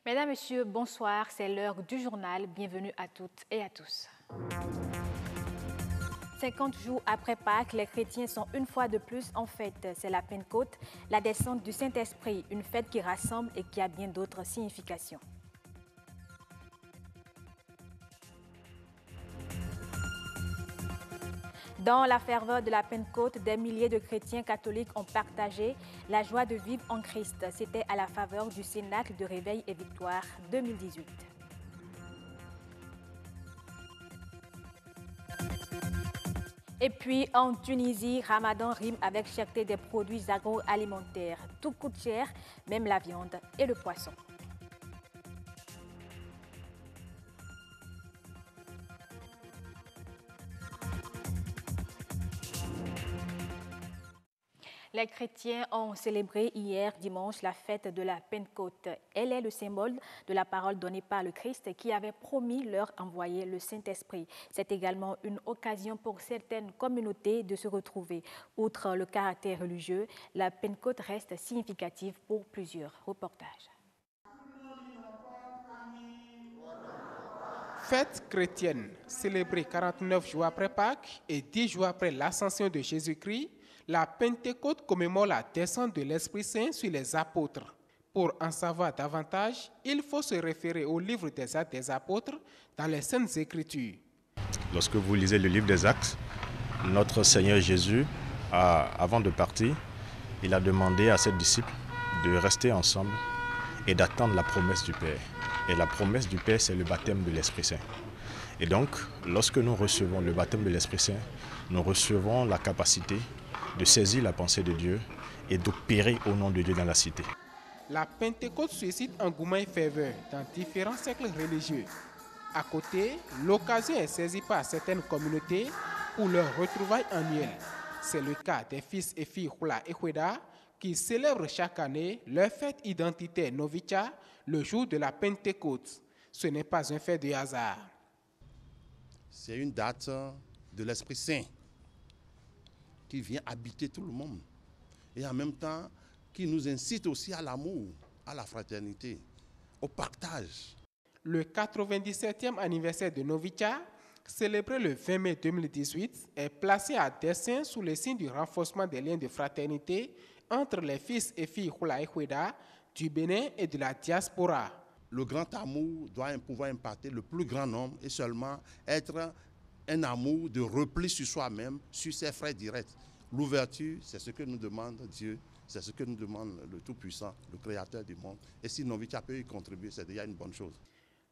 Mesdames, Messieurs, bonsoir, c'est l'heure du journal. Bienvenue à toutes et à tous. 50 jours après Pâques, les chrétiens sont une fois de plus en fête. C'est la Pentecôte, la descente du Saint-Esprit, une fête qui rassemble et qui a bien d'autres significations. Dans la ferveur de la Pentecôte, des milliers de chrétiens catholiques ont partagé la joie de vivre en Christ. C'était à la faveur du Cénacle de Réveil et Victoire 2018. Et puis en Tunisie, Ramadan rime avec cherté des produits agroalimentaires. Tout coûte cher, même la viande et le poisson. Les chrétiens ont célébré hier dimanche la fête de la Pentecôte. Elle est le symbole de la parole donnée par le Christ qui avait promis leur envoyer le Saint-Esprit. C'est également une occasion pour certaines communautés de se retrouver. Outre le caractère religieux, la Pentecôte reste significative pour plusieurs reportages. Fête chrétienne, célébrée 49 jours après Pâques et 10 jours après l'ascension de Jésus-Christ, la Pentecôte commémore la descente de l'Esprit Saint sur les apôtres. Pour en savoir davantage, il faut se référer au livre des Actes des apôtres dans les Saintes Écritures. Lorsque vous lisez le livre des Actes, notre Seigneur Jésus, avant de partir, il a demandé à ses disciples de rester ensemble et d'attendre la promesse du Père. Et la promesse du Père, c'est le baptême de l'Esprit Saint. Et donc, lorsque nous recevons le baptême de l'Esprit Saint, nous recevons la capacité de saisir la pensée de Dieu et d'opérer au nom de Dieu dans la cité. La Pentecôte suscite engouement et ferveur dans différents cercles religieux. À côté, l'occasion est saisie par certaines communautés pour leur retrouvailles annuelles. C'est le cas des fils et filles Hula et Hueda qui célèbrent chaque année leur fête identitaire Novicha le jour de la Pentecôte. Ce n'est pas un fait de hasard. C'est une date de l'Esprit Saint qui vient habiter tout le monde et en même temps qui nous incite aussi à l'amour, à la fraternité, au partage. Le 97e anniversaire de Novicha, célébré le 20 mai 2018, est placé à dessein sous le signe du renforcement des liens de fraternité entre les fils et filles Hula et Hueda du Bénin et de la diaspora. Le grand amour doit pouvoir impacter le plus grand nombre et seulement être un amour de repli sur soi-même, sur ses frères directs. L'ouverture, c'est ce que nous demande Dieu, c'est ce que nous demande le Tout-Puissant, le Créateur du monde. Et si Novicha peut y contribuer, c'est déjà une bonne chose.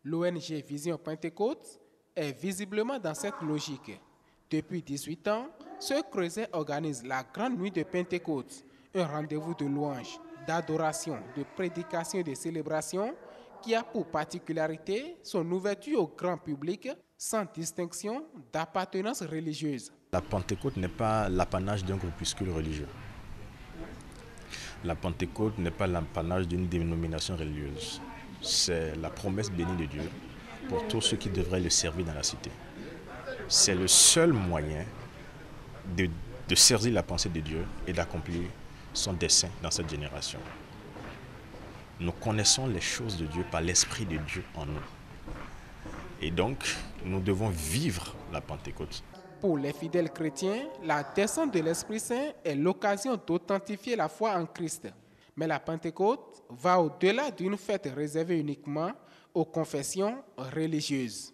L'ONG Vision Pentecôte est visiblement dans cette logique. Depuis 18 ans, ce creuset organise la Grande Nuit de Pentecôte, un rendez-vous de louange, d'adoration, de prédication et de célébration qui a pour particularité son ouverture au grand public sans distinction d'appartenance religieuse. La Pentecôte n'est pas l'apanage d'un groupuscule religieux. La Pentecôte n'est pas l'apanage d'une dénomination religieuse. C'est la promesse bénie de Dieu pour tous ceux qui devraient le servir dans la cité. C'est le seul moyen de saisir la pensée de Dieu et d'accomplir son dessein dans cette génération. Nous connaissons les choses de Dieu par l'Esprit de Dieu en nous. Et donc, nous devons vivre la Pentecôte. Pour les fidèles chrétiens, la descente de l'Esprit Saint est l'occasion d'authentifier la foi en Christ. Mais la Pentecôte va au-delà d'une fête réservée uniquement aux confessions religieuses.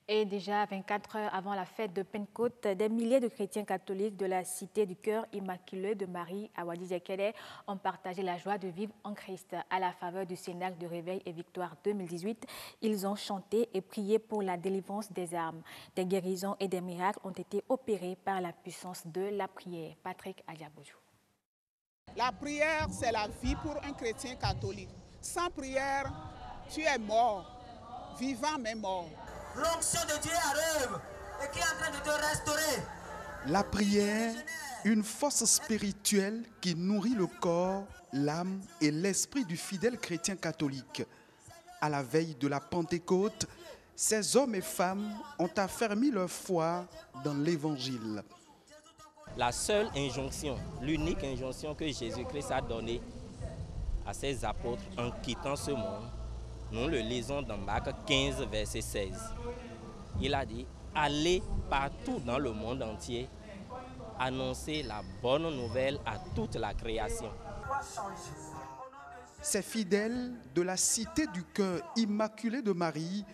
Et déjà 24 heures avant la fête de Pentecôte, des milliers de chrétiens catholiques de la cité du cœur immaculé de Marie à Wadi-Zekele ont partagé la joie de vivre en Christ. À la faveur du Cénacle de Réveil et Victoire 2018, ils ont chanté et prié pour la délivrance des âmes. Des guérisons et des miracles ont été opérés par la puissance de la prière. Patrick Adiaboujou. La prière, c'est la vie pour un chrétien catholique. Sans prière, tu es mort, vivant mais mort. L'onction de Dieu arrive et qui est en train de te restaurer. La prière, une force spirituelle qui nourrit le corps, l'âme et l'esprit du fidèle chrétien catholique. À la veille de la Pentecôte, ces hommes et femmes ont affermi leur foi dans l'Évangile. La seule injonction, l'unique injonction que Jésus-Christ a donnée, à ses apôtres en quittant ce monde. Nous le lisons dans Marc 15, verset 16. Il a dit, allez partout dans le monde entier, annoncer la bonne nouvelle à toute la création. Ces fidèles de la Cité du Cœur Immaculé de Marie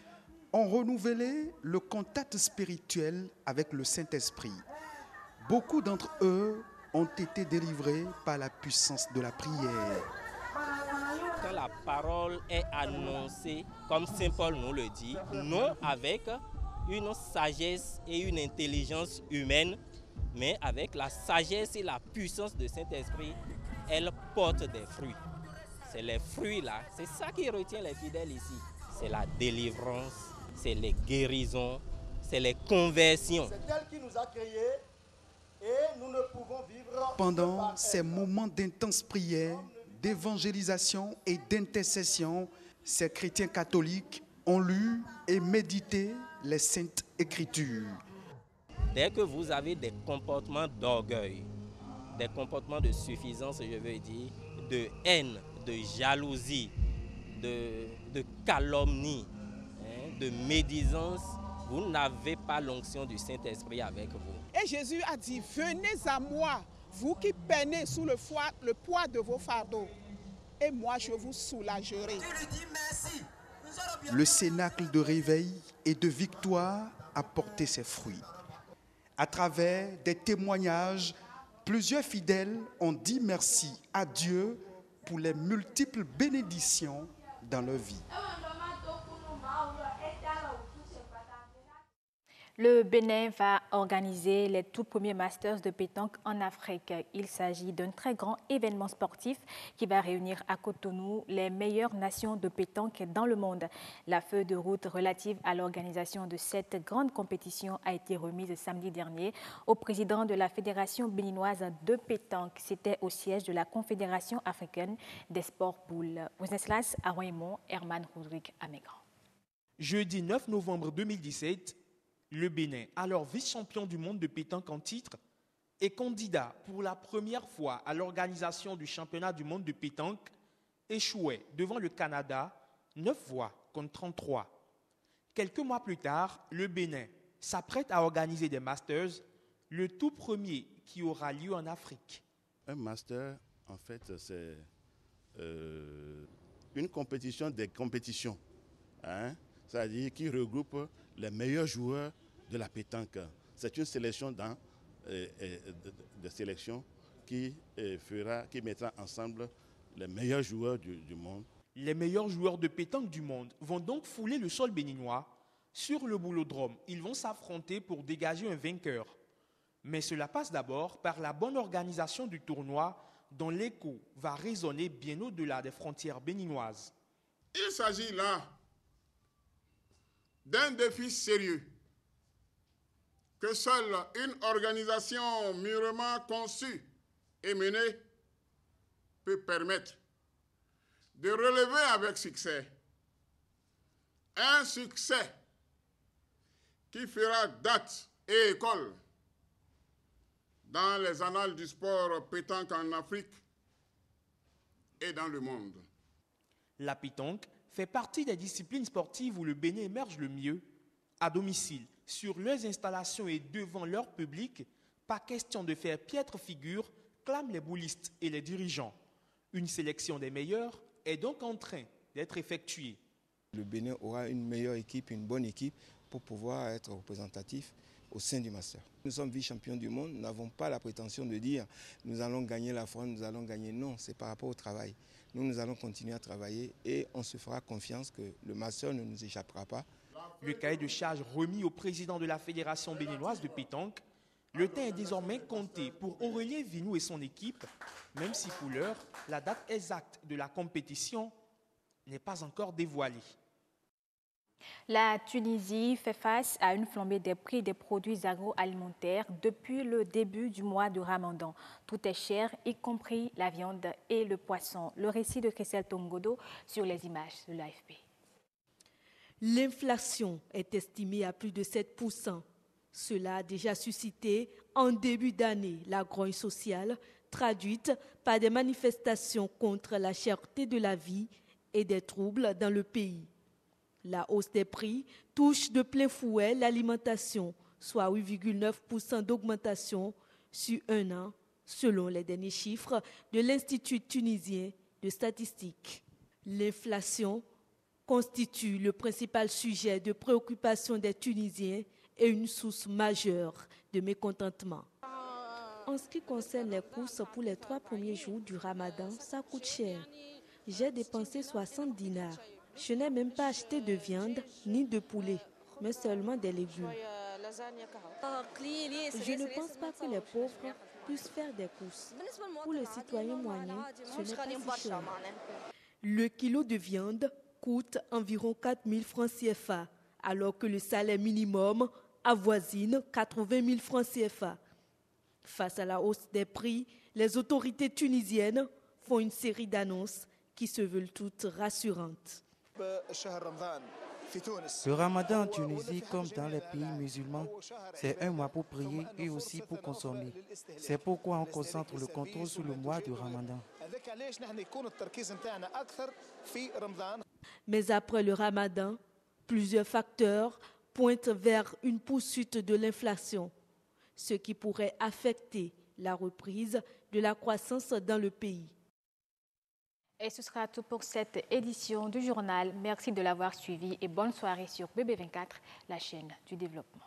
ont renouvelé le contact spirituel avec le Saint-Esprit. Beaucoup d'entre eux ont été délivrés par la puissance de la prière. Quand la parole est annoncée, comme Saint Paul nous le dit, non avec une sagesse et une intelligence humaine, mais avec la sagesse et la puissance du Saint-Esprit, elle porte des fruits. C'est les fruits là, c'est ça qui retient les fidèles ici. C'est la délivrance, c'est les guérisons, c'est les conversions. C'est elle qui nous a créés et nous ne pouvons vivre. Pendant ces moments d'intense prière, d'évangélisation et d'intercession, ces chrétiens catholiques ont lu et médité les Saintes Écritures. Dès que vous avez des comportements d'orgueil, des comportements de suffisance, je veux dire, de haine, de jalousie, de calomnie, de médisance, vous n'avez pas l'onction du Saint-Esprit avec vous. Et Jésus a dit, venez à moi, vous qui peinez sous le poids de vos fardeaux, et moi je vous soulagerai. Le cénacle de réveil et de victoire a porté ses fruits. À travers des témoignages, plusieurs fidèles ont dit merci à Dieu pour les multiples bénédictions dans leur vie. Le Bénin va organiser les tout premiers Masters de pétanque en Afrique. Il s'agit d'un très grand événement sportif qui va réunir à Cotonou les meilleures nations de pétanque dans le monde. La feuille de route relative à l'organisation de cette grande compétition a été remise samedi dernier au président de la Fédération béninoise de pétanque. C'était au siège de la Confédération africaine des sports boules. Wenceslas Aroymont, Herman Rodrigue Amégrand. Jeudi 9 novembre 2017, le Bénin, alors vice-champion du monde de pétanque en titre, est candidat pour la première fois à l'organisation du championnat du monde de pétanque, échouait devant le Canada 9 voix contre 33. Quelques mois plus tard, le Bénin s'apprête à organiser des Masters, le tout premier qui aura lieu en Afrique. Un Master, en fait, c'est une compétition des compétitions, c'est-à-dire qui regroupe les meilleurs joueurs de la pétanque. C'est une sélection de sélection qui mettra ensemble les meilleurs joueurs du monde. Les meilleurs joueurs de pétanque du monde vont donc fouler le sol béninois. Sur le boulodrome, ils vont s'affronter pour dégager un vainqueur. Mais cela passe d'abord par la bonne organisation du tournoi dont l'écho va résonner bien au-delà des frontières béninoises. Il s'agit là d'un défi sérieux que seule une organisation mûrement conçue et menée peut permettre de relever avec succès. Un succès qui fera date et école dans les annales du sport pétanque en Afrique et dans le monde. La pétanque fait partie des disciplines sportives où le Bénin émerge le mieux. À domicile, sur leurs installations et devant leur public, pas question de faire piètre figure, clament les boulistes et les dirigeants. Une sélection des meilleurs est donc en train d'être effectuée. Le Bénin aura une meilleure équipe, une bonne équipe pour pouvoir être représentatif au sein du Master. Nous sommes vice-champions du monde, nous n'avons pas la prétention de dire nous allons gagner la France, nous allons gagner. Non, c'est par rapport au travail. Nous allons continuer à travailler et on se fera confiance que le Master ne nous échappera pas. Le cahier de charge remis au président de la Fédération béninoise de pétanque, le temps est désormais compté pour Aurélien Vinou et son équipe, même si pour l'heure, la date exacte de la compétition n'est pas encore dévoilée. La Tunisie fait face à une flambée des prix des produits agroalimentaires depuis le début du mois de Ramadan. Tout est cher, y compris la viande et le poisson. Le récit de Christelle Tongodo sur les images de l'AFP. L'inflation est estimée à plus de 7%. Cela a déjà suscité en début d'année la grogne sociale traduite par des manifestations contre la cherté de la vie et des troubles dans le pays. La hausse des prix touche de plein fouet l'alimentation, soit 8,9% d'augmentation sur un an, selon les derniers chiffres de l'Institut tunisien de statistique. L'inflation constitue le principal sujet de préoccupation des Tunisiens et une source majeure de mécontentement. En ce qui concerne les courses pour les 3 premiers jours du Ramadan, ça coûte cher. J'ai dépensé 60 dinars. Je n'ai même pas acheté de viande ni de poulet, mais seulement des légumes. Je ne pense pas que les pauvres puissent faire des courses. Pour les citoyens moyens, ce n'est pas si cher. Le kilo de viande coûte environ 4 000 francs CFA, alors que le salaire minimum avoisine 80 000 francs CFA. Face à la hausse des prix, les autorités tunisiennes font une série d'annonces qui se veulent toutes rassurantes. Le Ramadan en Tunisie, comme dans les pays musulmans, c'est un mois pour prier et aussi pour consommer. C'est pourquoi on concentre le contrôle sur le mois du Ramadan. Mais après le Ramadan, plusieurs facteurs pointent vers une poursuite de l'inflation, ce qui pourrait affecter la reprise de la croissance dans le pays. Et ce sera tout pour cette édition du journal. Merci de l'avoir suivi et bonne soirée sur BB24, la chaîne du développement.